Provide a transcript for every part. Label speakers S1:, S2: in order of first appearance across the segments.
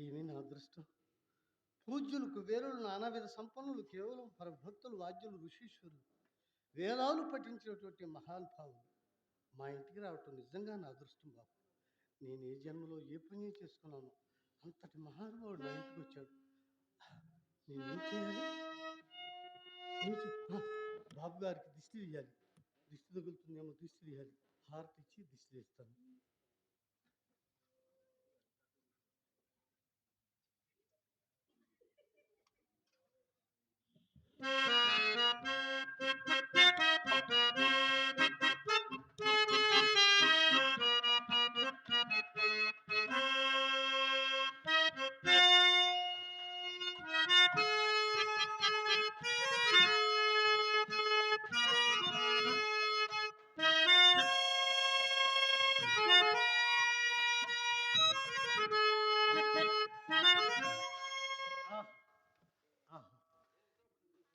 S1: ఏమి నా అదృష్టం! పూజ్యులు, కుబేరులు, నానావిధ సంపన్నులు, కేవలం పరభక్తులు, వాద్యులు, ఋషీశ్వరులు, వేదాలు పఠించినటువంటి మహానుభావులు మా ఇంటికి రావటం నిజంగా నా అదృష్టం బాబు. నేను ఏ జన్మలో ఏ పుణ్యం చేసుకున్నానో అంతటి మహానుభావుడు నా ఇంటికి వచ్చాడు. నేను ఏం చేయాలి? బాబు గారికి దిష్టి తీయాలి. దిష్టి తగులుతుందేమో, దిష్టి తీయాలి. హారతి ఇచ్చి దిష్టి తీస్తాను.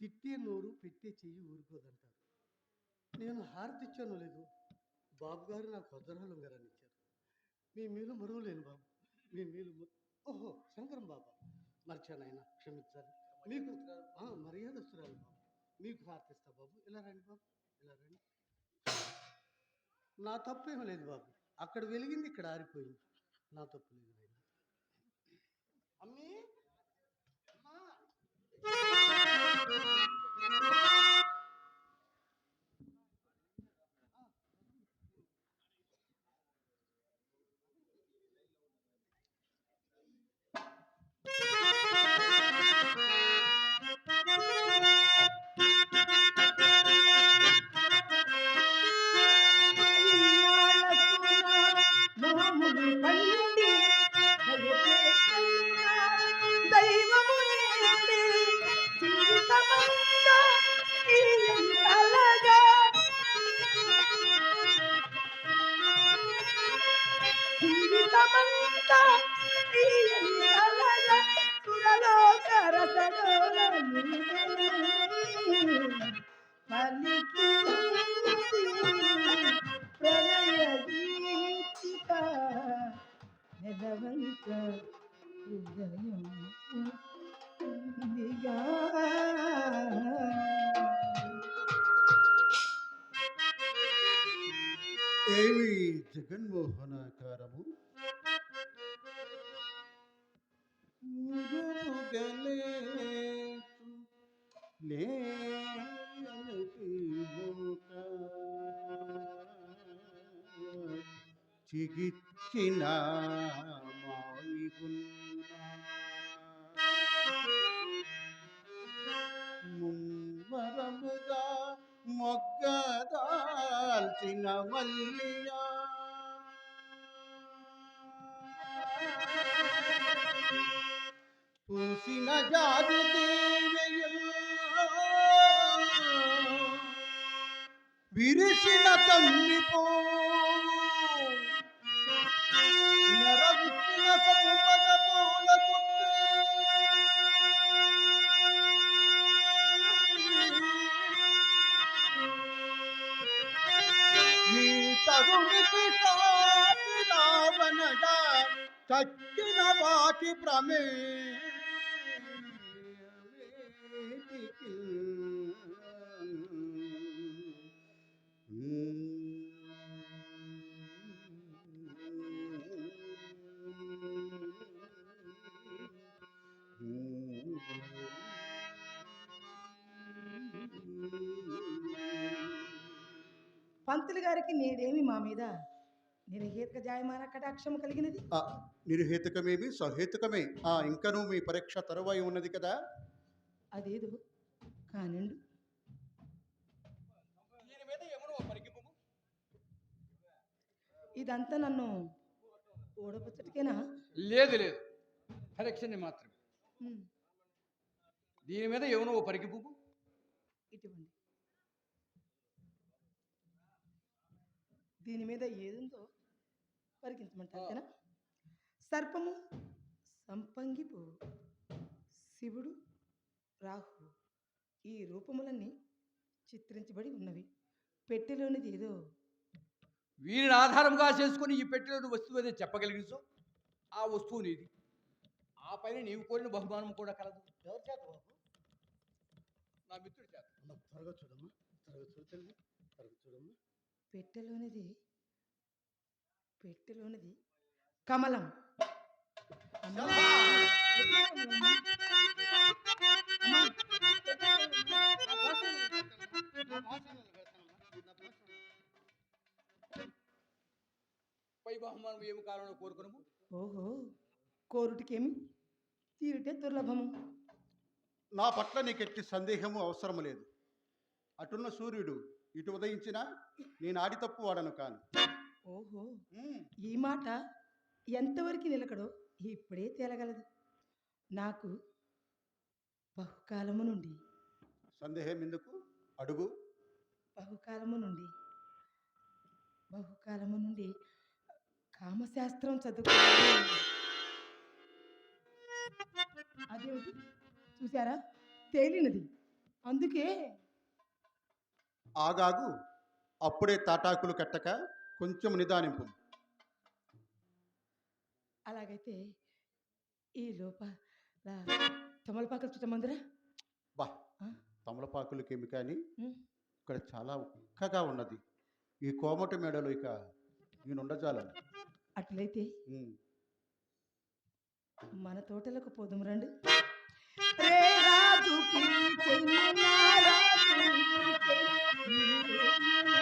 S1: తిట్టే నోరు పెట్టే చెయ్యి ఊరుకోదంటారు. నేను హారతి ఇచ్చాను లేదు, బాబు గారు నాకు వజ్రాలు ఉంగరాన్ని ఇచ్చారు. మీ మీలు మరువలేను బాబు, మీ మీలు ఓహో శంకరం బాబా, మర్చాను ఆయన, క్షమించాలి. మీకు మర్యాదస్తురాలు బాబు, మీకు హారతి ఇస్తా బాబు. ఇలా రండి బాబు, ఇలా రండి. నా తప్పు ఏమీ లేదు బాబు, అక్కడ వెలిగింది ఇక్కడ ఆరిపోయింది, నా తప్పు లేదు ఆయన. అమ్మీ
S2: ఏమి జగన్మోహనాకారము చిగిచ్చిన ముమ్మరముగా మొగ్గదాల్చిన మల్లియా పూసిన జాతి విరిసిన తల్లిపో నెరవిచ్చిన సంపద పూల ఈ తరుణికి సాటి రావనగా చచ్చిన వాటి ప్రమే
S3: పంతులు గారికి నేడేమి మా మీద నిర్హేతుక జాయమాన కటాక్షము కలిగినది?
S2: నిర్హేతుకమేమి సహేతుకమే. ఇంకనూ మీ పరీక్ష తరువాయి ఉన్నది కదా.
S3: అదేదో కానండు. ఇదంతా నన్ను ఓడపచ్చటికేనా?
S4: లేదు లేదు, పరీక్షని మాత్రమే. దీని మీద ఏమో ఓ పరిగి పువ్వు.
S3: ఇటువంటి దీని మీద ఏదుందో పరికించమంటారా? సర్పము, సంపంగి పువ్వు, శివుడు, రాహు ఈ రూపములన్నీ చిత్రించబడి ఉన్నవి. పెట్టెలోనిది ఏదో.
S4: వీరిని ఆధారంగా చేసుకుని ఈ పెట్టెలోని వస్తువు ఏదో చెప్పగలిగించో ఆ వస్తువు నీది. ఆ పైన నీవు కోరిన బహుమానం కూడా కలదు.
S1: ఎవరి చేత బాబు?
S4: నా మిత్రుడి చేత.
S1: అమ్మ, త్వరగా చూడమ్మా, త్వరగా చూడు తల్లి, త్వరగా చూడమ్మా.
S3: పెట్టెలోనిది కమలం. అమ్మా,
S4: పై బహుమానం ఏమి కాలంలో కోరుకున్నాము.
S3: ఓహో, కోరుటికేమి తీరుటే దుర్లభము.
S2: నా పట్ల నీకెట్టి సందేహము అవసరము లేదు. అటున్న సూర్యుడు ఇటు ఉదయించినా నేను ఆడి తప్పు వాడను కాను.
S3: ఓహో,
S2: ఉమ్,
S3: ఈ మాట ఎంతవరకు నిలకడో ఇప్పుడే తేలగలదు. నాకు బహుకాలము నుండి
S2: సందేహం ఎందుకు? అడుగు.
S3: బహుకాలము నుండి కామశాస్త్రం చదువుకున్నాను. అదేమిటి చూసారా, తేలినది. అందుకే
S2: ఆగాగు. అప్పుడే తాటాకులు కట్టక కొంచెం నిదానింపు.
S3: అలాగైతే ఈ లోపల తమలపాకలు చుట్టమందిరా.
S2: బా, తమలపాకులకేమి కానీ
S3: ఉమ్,
S2: ఇక్కడ చాలా ఉక్కగా ఉన్నది. ఈ కోమటి మేడలో ఇక నేనుండజాలను.
S3: అట్లయితే
S2: ఉమ్.
S3: మన తోటలకు పోదుము రండి. రే రాజుకి చెయ్యి నా రాజుకి చెయ్యి నా